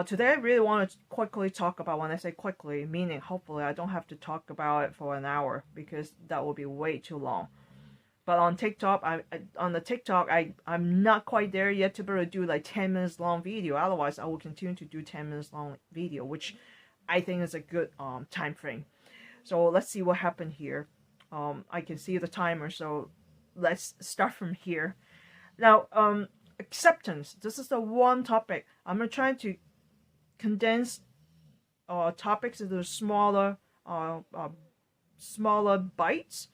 Today I really want to quickly talk about, when I say quickly, meaning hopefully I don't have to talk about it for an hour because that will be way too long. But on TikTok, on the TikTok, I'm not quite there yet to be able to do like 10 minutes long video. Otherwise, I will continue to do 10 minutes long video, which I think is a good time frame. So let's see what happened here. I can see the timer, so let's start from here. Now, acceptance. This is the one topic. I'm trying to condense topics into smaller bites,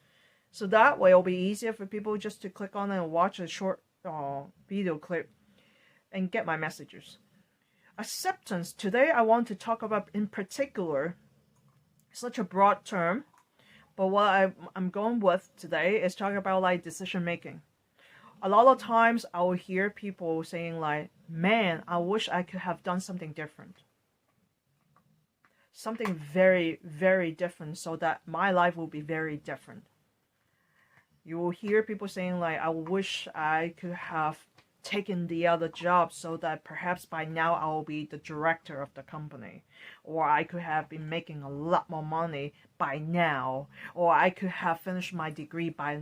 so that way it'll be easier for people just to click on it and watch a short video clip and get my messages. Acceptance. Today I want to talk about, in particular, such a broad term, but what I'm going with today is talking about like decision making. A lot of times I will hear people saying like, man, I wish I could have done something different. Something very, very different, so that my life will be very different. You will hear people saying like, I wish I could have taken the other job so that perhaps by now I will be the director of the company, or I could have been making a lot more money by now, or I could have finished my degree by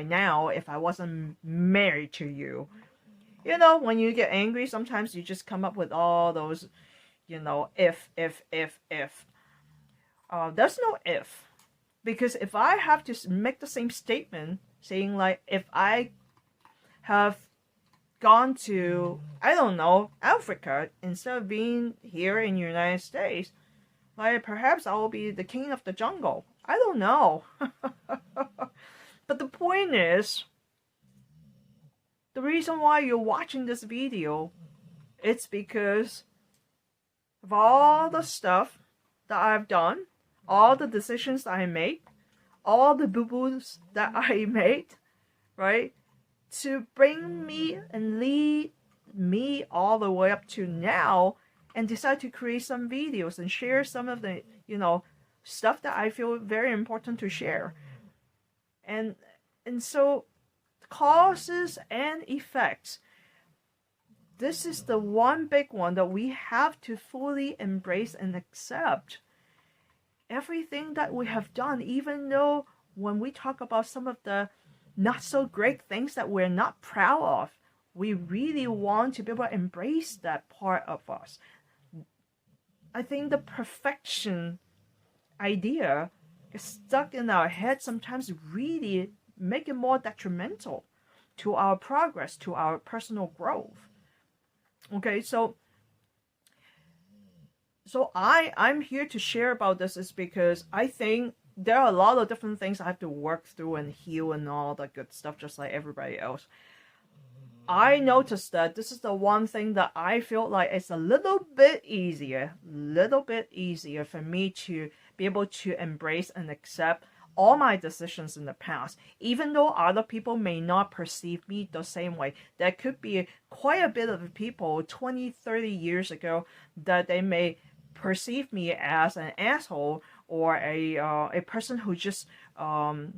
now if I wasn't married to you. You know, when you get angry, sometimes you just come up with all those, if. There's no if. Because if I have to make the same statement, saying like, if I have gone to, I don't know, Africa instead of being here in the United States, like perhaps I will be the king of the jungle. I don't know. But the point is, the reason why you're watching this video, it's because of all the stuff that I've done, all the decisions that I made, all the boo-boos that I made, right? To bring me and lead me all the way up to now, and decide to create some videos and share some of the, stuff that I feel very important to share. And so causes and effects. This is the one big one that we have to fully embrace and accept. Everything that we have done, even though when we talk about some of the not so great things that we're not proud of, we really want to be able to embrace that part of us. I think the perfection idea is stuck in our head, sometimes really make it more detrimental to our progress, to our personal growth. Okay, so I'm here to share about this is because I think there are a lot of different things I have to work through and heal and all that good stuff, just like everybody else. I noticed that this is the one thing that I feel like it's a little bit easier for me to be able to embrace and accept all my decisions in the past, even though other people may not perceive me the same way. There could be quite a bit of people 20, 30 years ago that they may perceive me as an asshole, or a person who just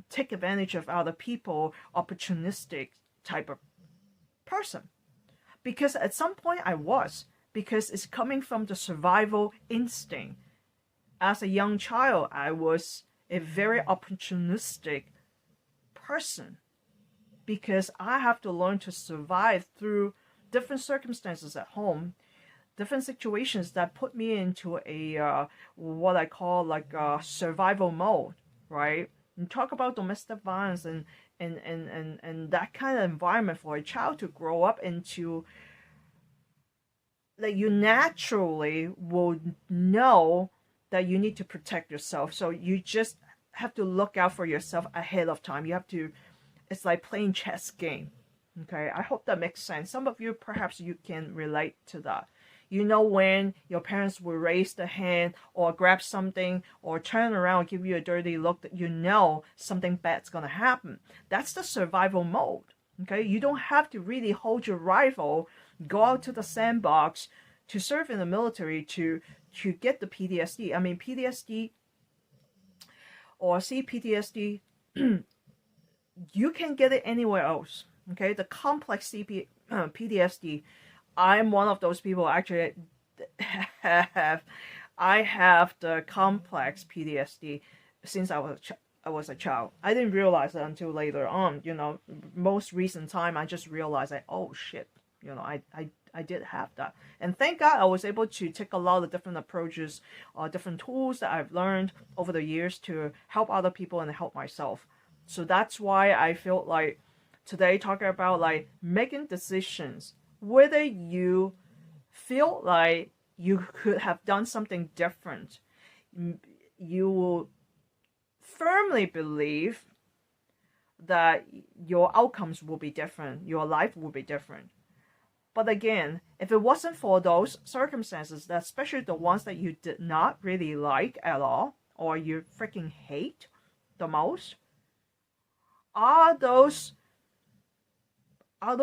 take advantage of other people, opportunistic type of person. Because at some point I was, because it's coming from the survival instinct. As a young child, I was a very opportunistic person, because I have to learn to survive through different circumstances at home, different situations that put me into a what I call like a survival mode, right? And talk about domestic violence and that kind of environment for a child to grow up into, like, you naturally will know that you need to protect yourself. So you just have to look out for yourself ahead of time. You have to, it's like playing chess game. Okay, I hope that makes sense. Some of you, perhaps you can relate to that. You know, when your parents will raise the hand or grab something or turn around and give you a dirty look, that you know something bad's going to happen. That's the survival mode. Okay, you don't have to really hold your rifle, go out to the sandbox to serve in the military to get the PTSD. I mean, PTSD or CPTSD, you can get it anywhere else. Okay, the complex PTSD, I'm one of those people actually I have the complex PTSD since I was a child. I didn't realize it until later on. Most recent time, I just realized that, oh shit, I did have that. And thank God I was able to take a lot of different approaches, different tools that I've learned over the years to help other people and help myself. So that's why I feel like today talking about like making decisions, whether you feel like you could have done something different, you will firmly believe that your outcomes will be different, your life will be different. But again, if it wasn't for those circumstances, especially the ones that you did not really like at all, or you freaking hate the most, are those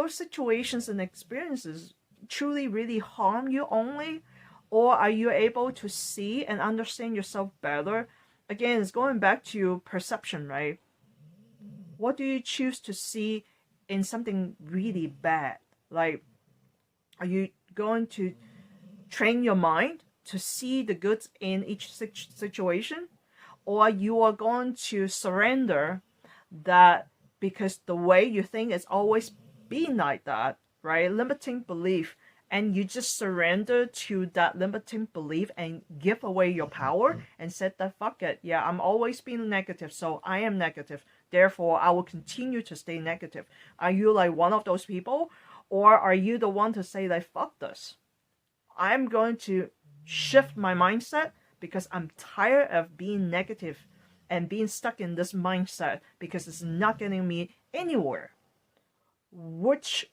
situations and experiences truly really harm you only? Or are you able to see and understand yourself better? Again, it's going back to perception, right? What do you choose to see in something really bad? Like, are you going to train your mind to see the goods in each situation? Or you are going to surrender that because the way you think is always been like that, right? Limiting belief. And you just surrender to that limiting belief and give away your power and said that fuck it. Yeah, I'm always being negative, so I am negative. Therefore, I will continue to stay negative. Are you like one of those people? Or are you the one to say like fuck this? I'm going to shift my mindset because I'm tired of being negative and being stuck in this mindset because it's not getting me anywhere. Which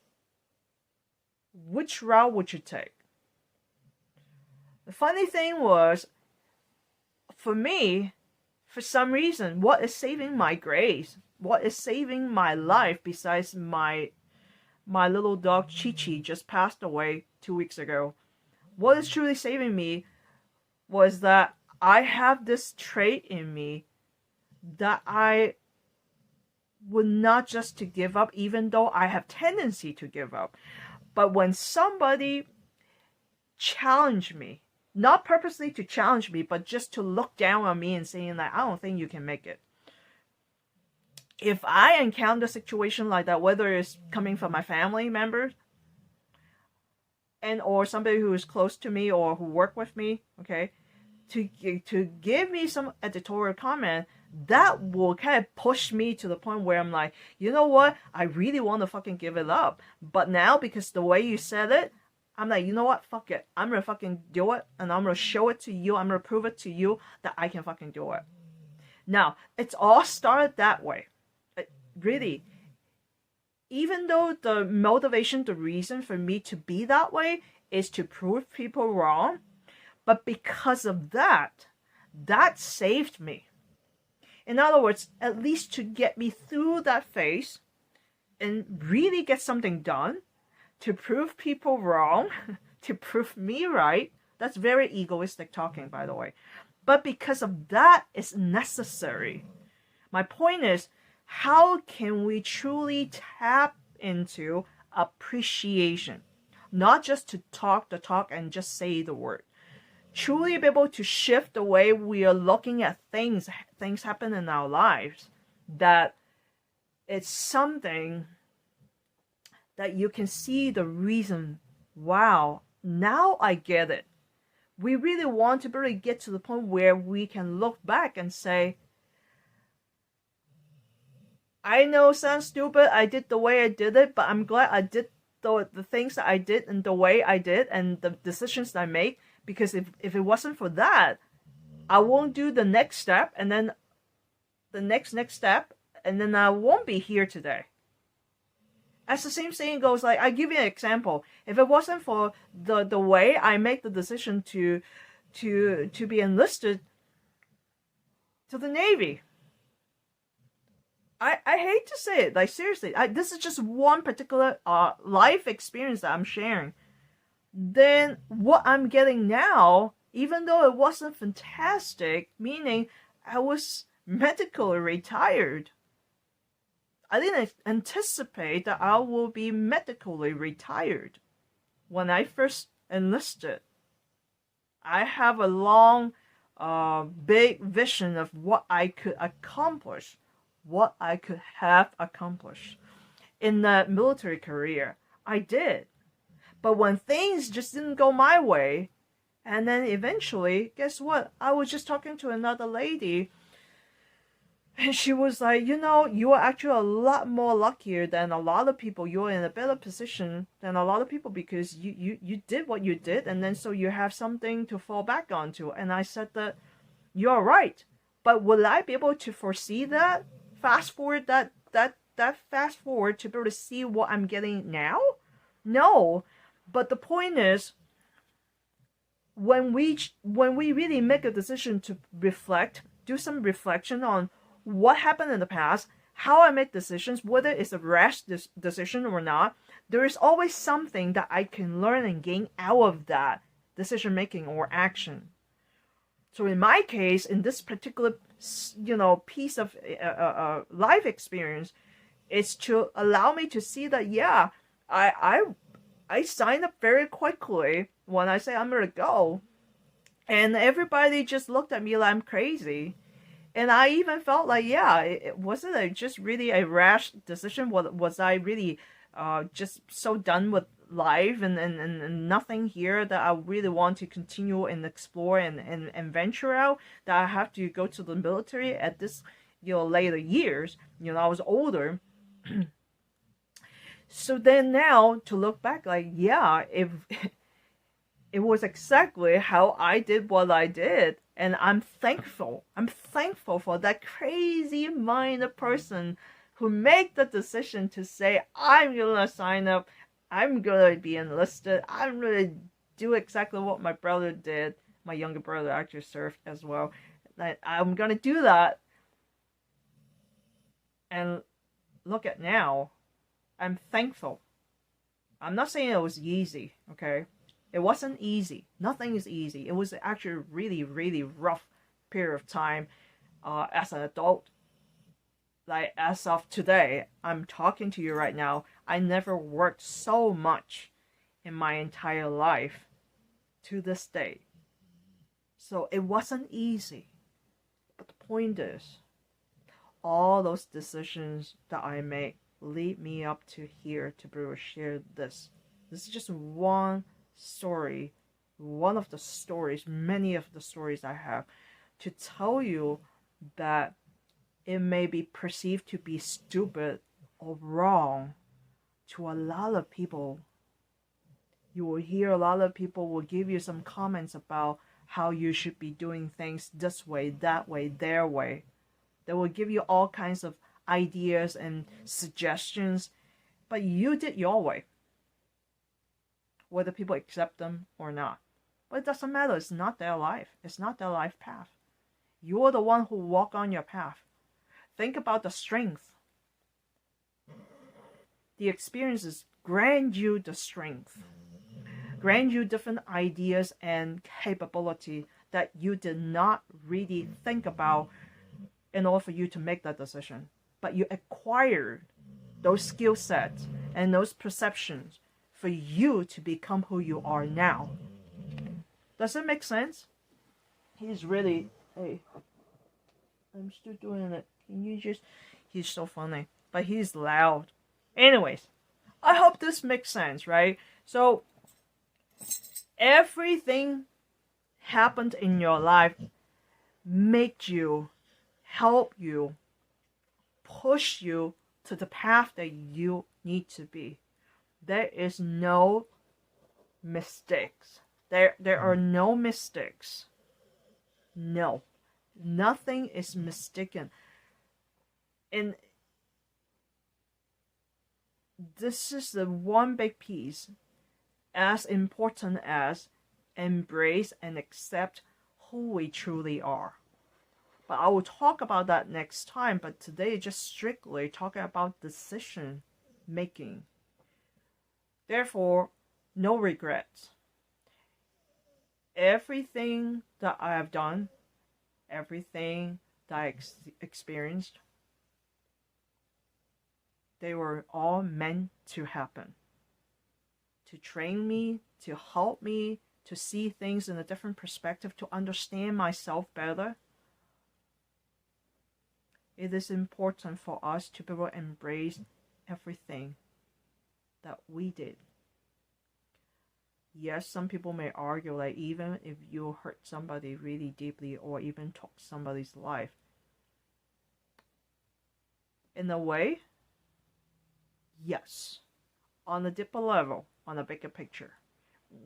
route would you take? The funny thing was, for me, for some reason, what is saving my grace, what is saving my life besides my little dog Chi-Chi just passed away 2 weeks ago, what is truly saving me was that I have this trait in me that I would not just to give up, even though I have tendency to give up. But when somebody challenged me, not purposely to challenge me, but just to look down on me and saying like, I don't think you can make it. If I encounter a situation like that, whether it's coming from my family members and or somebody who is close to me or who work with me, okay, to give me some editorial comment, that will kind of push me to the point where I'm like, you know what? I really want to fucking give it up. But now, because the way you said it, I'm like, you know what? Fuck it. I'm going to fucking do it. And I'm going to show it to you. I'm going to prove it to you that I can fucking do it. Now, it's all started that way. Really. Even though the motivation, the reason for me to be that way is to prove people wrong. But because of that saved me. In other words, at least to get me through that phase and really get something done, to prove people wrong, to prove me right. That's very egoistic talking, by the way. But because of that, it's necessary. My point is, how can we truly tap into appreciation? Not just to talk the talk and just say the word. Truly be able to shift the way we are looking at things happen in our lives, that it's something that you can see the reason. Wow, now I get it. We really want to really get to the point where we can look back and say, I know it sounds stupid, I did the way I did it, but I'm glad I did the things that I did and the way I did and the decisions that I made. Because if it wasn't for that, I won't do the next step, and then the next step, and then I won't be here today. As the same saying goes, like, I give you an example. If it wasn't for the way I make the decision to be enlisted to the Navy, I hate to say it, like seriously, this is just one particular life experience that I'm sharing. Then what I'm getting now, even though it wasn't fantastic, meaning I was medically retired. I didn't anticipate that I will be medically retired when I first enlisted. I have a long, big vision of what I could accomplish, what I could have accomplished in the military career. I did. But when things just didn't go my way, and then eventually, guess what? I was just talking to another lady, and she was like, you are actually a lot more luckier than a lot of people. You're in a better position than a lot of people because you did what you did, and then so you have something to fall back onto. And I said that you're right. But will I be able to foresee that? Fast forward that fast forward to be able to see what I'm getting now? No. But the point is, when we really make a decision to reflect, do some reflection on what happened in the past, how I make decisions, whether it's a rash decision or not, there is always something that I can learn and gain out of that decision making or action. So in my case, in this particular piece of life experience, it's to allow me to see that I signed up very quickly when I say I'm gonna go, and everybody just looked at me like I'm crazy. And I even felt like, wasn't it just really a rash decision? Was I really just so done with life and nothing here that I really want to continue and explore and venture out, that I have to go to the military at this, later years? I was older. So then now to look back, like, if it was exactly how I did what I did. And I'm thankful. I'm thankful for that crazy minded person who made the decision to say, I'm going to sign up. I'm going to be enlisted. I'm going to do exactly what my brother did. My younger brother actually served as well. I'm going to do that. And look at now. I'm thankful. I'm not saying it was easy, okay? It wasn't easy. Nothing is easy. It was actually a really, really rough period of time as an adult. Like, as of today, I'm talking to you right now, I never worked so much in my entire life to this day. So it wasn't easy. But the point is, all those decisions that I made lead me up to here to be able to share this. This is just one story, one of the stories, many of the stories I have, to tell you that it may be perceived to be stupid or wrong to a lot of people. You will hear a lot of people will give you some comments about how you should be doing things this way, that way, their way. They will give you all kinds of ideas and suggestions, but you did your way, whether people accept them or not. But it doesn't matter. It's not their life. It's not their life path. You're the one who walk on your path. Think about the strength. The experiences grant you the strength, grant you different ideas and capability that you did not really think about in order for you to make that decision. But you acquired those skill sets and those perceptions for you to become who you are now. Does it make sense? He's really, hey, I'm still doing it. Can you just, he's so funny, but he's loud. Anyways, I hope this makes sense, right? So, everything happened in your life make you, help you, push you to the path that you need to be. There is no mistakes. There are no mistakes. No. Nothing is mistaken. And this is the one big piece, as important as embrace and accept who we truly are. But I will talk about that next time. But today, just strictly talking about decision making. Therefore, no regrets. Everything that I have done, everything that I experienced, they were all meant to happen. To train me, to help me, to see things in a different perspective, to understand myself better. It is important for us to be able to embrace everything that we did. Yes, some people may argue like even if you hurt somebody really deeply or even took somebody's life, in a way, yes, on a deeper level, on a bigger picture.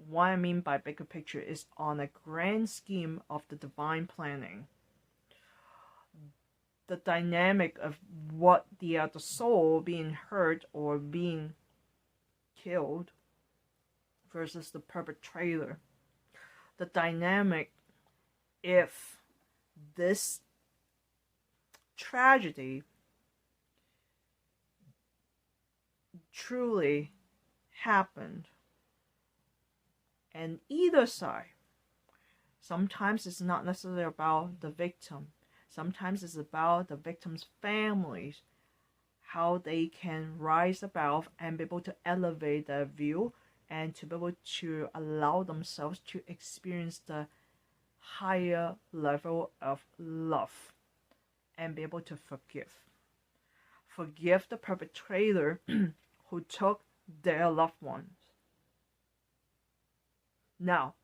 What I mean by bigger picture is on a grand scheme of the divine planning. The dynamic of what the soul being hurt or being killed versus the perpetrator. The dynamic, if this tragedy truly happened, and either side, sometimes it's not necessarily about the victim, sometimes it's about the victim's families, how they can rise above and be able to elevate their view and to be able to allow themselves to experience the higher level of love and be able to forgive. Forgive the perpetrator who took their loved ones. Now,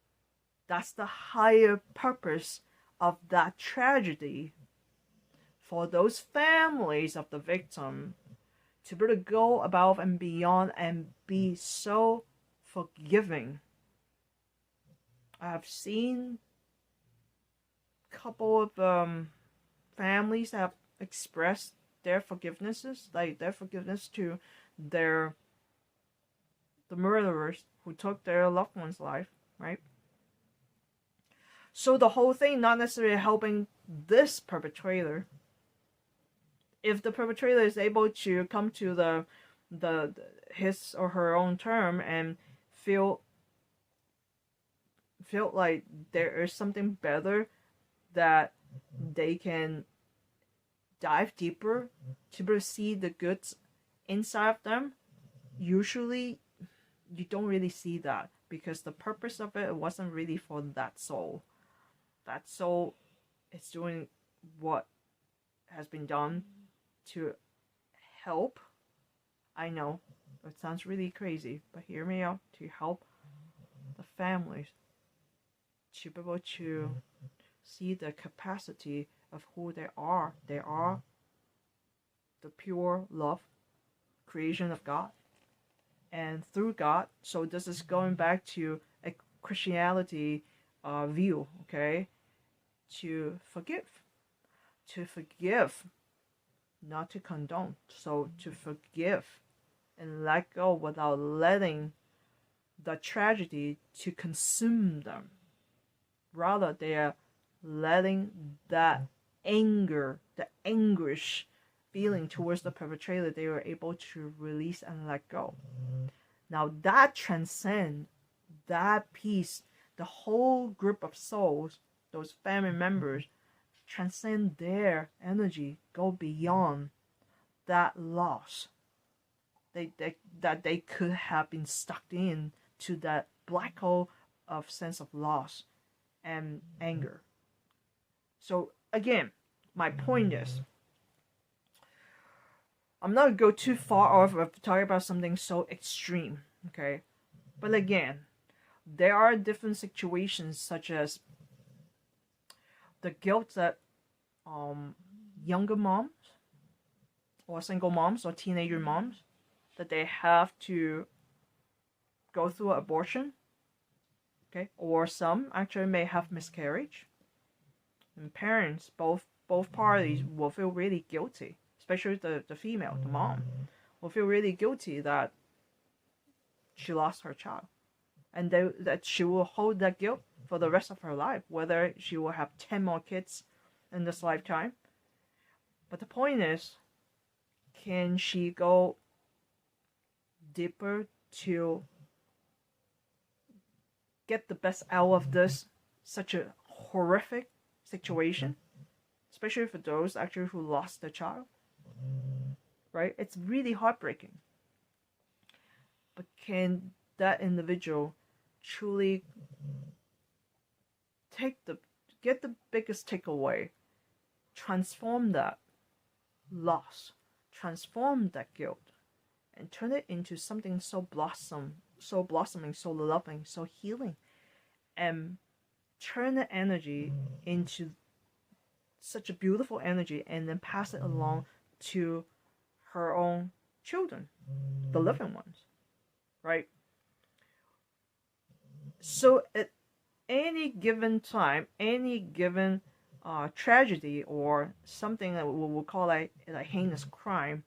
that's the higher purpose of that tragedy for those families of the victim to be able to go above and beyond and be so forgiving. I've seen a couple of families that have expressed their forgivenesses, like their forgiveness to the murderers who took their loved one's life, right? So the whole thing not necessarily helping this perpetrator. If the perpetrator is able to come to the his or her own term and feel like there is something better that they can dive deeper to see the goods inside of them, usually you don't really see that because the purpose of it wasn't really for that soul. That soul is doing what has been done to help. I know it sounds really crazy, but hear me out, to help the families to be able to see the capacity of who they are. They are the pure love creation of God, and through God. So this is going back to a Christianity view, okay? To forgive, not to condone. So to forgive and let go without letting the tragedy to consume them. Rather, they are letting that anger, the anguish feeling towards the perpetrator, they were able to release and let go. Now that transcends that piece, the whole group of souls, those family members, transcend their energy, go beyond that loss. That they could have been stuck in to that black hole of sense of loss and anger. So again, my point is, I'm not going to go too far off of talking about something so extreme, okay? But again, there are different situations such as the guilt that younger moms or single moms or teenager moms, that they have to go through abortion, okay? Or some actually may have miscarriage. And parents, both parties will feel really guilty, especially the female, the mom, will feel really guilty that she lost her child. And that she will hold that guilt for the rest of her life, whether she will have 10 more kids in this lifetime. But the point is, can she go deeper to get the best out of this such a horrific situation, especially for those actually who lost their child, right? It's really heartbreaking. But can that individual truly get the biggest takeaway, transform that loss, transform that guilt, and turn it into something so blossoming, so loving, so healing, and turn the energy into such a beautiful energy, and then pass it along to her own children, the living ones, right? So at any given time, any given tragedy or something that we'll call like a heinous crime,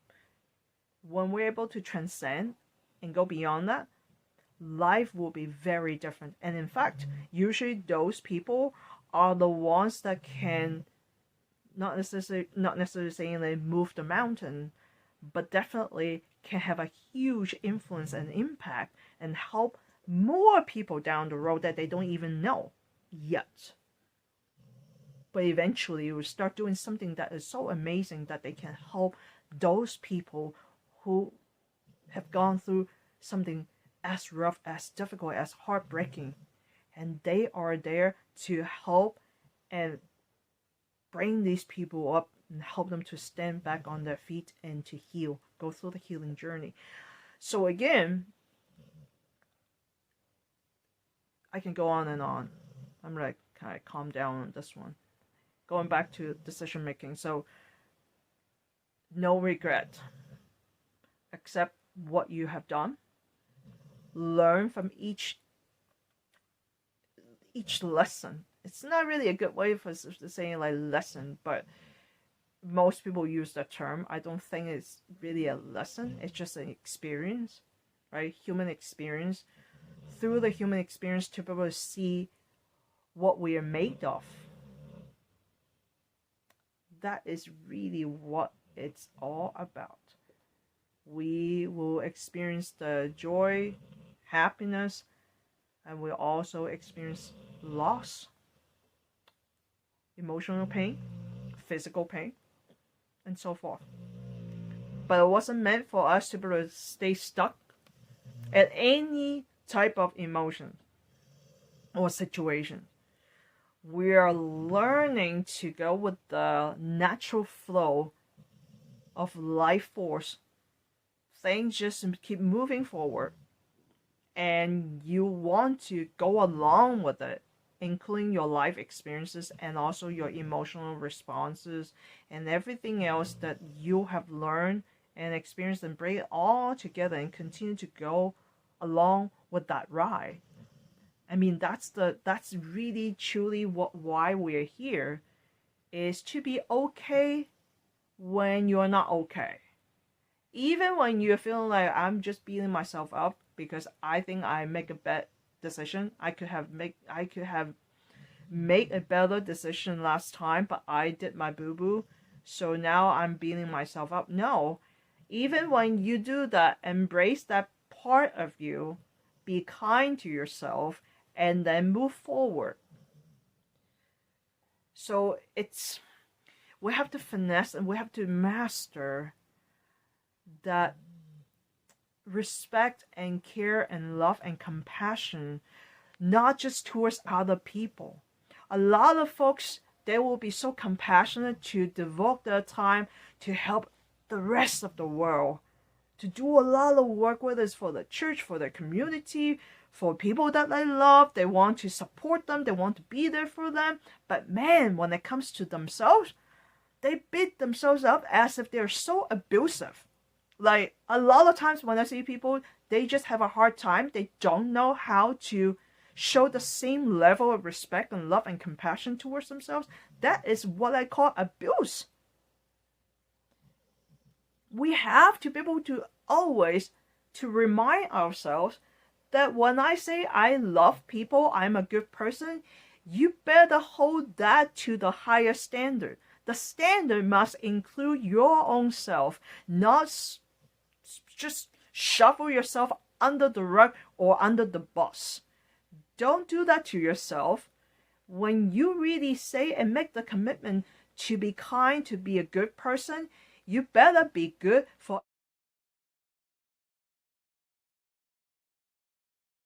when we're able to transcend and go beyond that, life will be very different. And in fact, usually those people are the ones that can not necessarily saying they move the mountain, but definitely can have a huge influence and impact and help more people down the road that they don't even know yet. But eventually you will start doing something that is so amazing that they can help those people who have gone through something as rough, as difficult, as heartbreaking. And they are there to help and bring these people up and help them to stand back on their feet and to heal, go through the healing journey. So again, I can go on and on. I'm like, kind of calm down on this one. Going back to decision making. So, no regret. Accept what you have done. Learn from each lesson. It's not really a good way for saying like lesson, but most people use that term. I don't think it's really a lesson. It's just an experience, right? Human experience. Through the human experience to be able to see what we are made of. That is really what it's all about. We will experience the joy, happiness, and we'll also experience loss, emotional pain, physical pain, and so forth. But it wasn't meant for us to be able to stay stuck at any type of emotion or situation. We are learning to go with the natural flow of life force. Things just keep moving forward, and you want to go along with it, including your life experiences and also your emotional responses and everything else that you have learned and experienced, and bring it all together and continue to go along with that ride. I mean, that's really truly why we're here, is to be okay when you're not okay. Even when you're feeling like I'm just beating myself up because I think I make a bad decision. I could have made a better decision last time, but I did my boo-boo, so now I'm beating myself up. No. Even when you do that, embrace that part of you, be kind to yourself, and then move forward. So we have to finesse and we have to master that respect and care and love and compassion, not just towards other people. A lot of folks, they will be so compassionate to devote their time to help the rest of the world, to do a lot of work, whether it's for the church, for their community, for people that they love. They want to support them, they want to be there for them. But man, when it comes to themselves, they beat themselves up as if they're so abusive. Like, a lot of times when I see people, they just have a hard time. They don't know how to show the same level of respect and love and compassion towards themselves. That is what I call abuse. We have to be able to always to remind ourselves that when I say I love people, I'm a good person, you better hold that to the higher standard. The standard must include your own self, not just shuffle yourself under the rug or under the bus. Don't do that to yourself. When you really say and make the commitment to be kind, to be a good person, you better be good for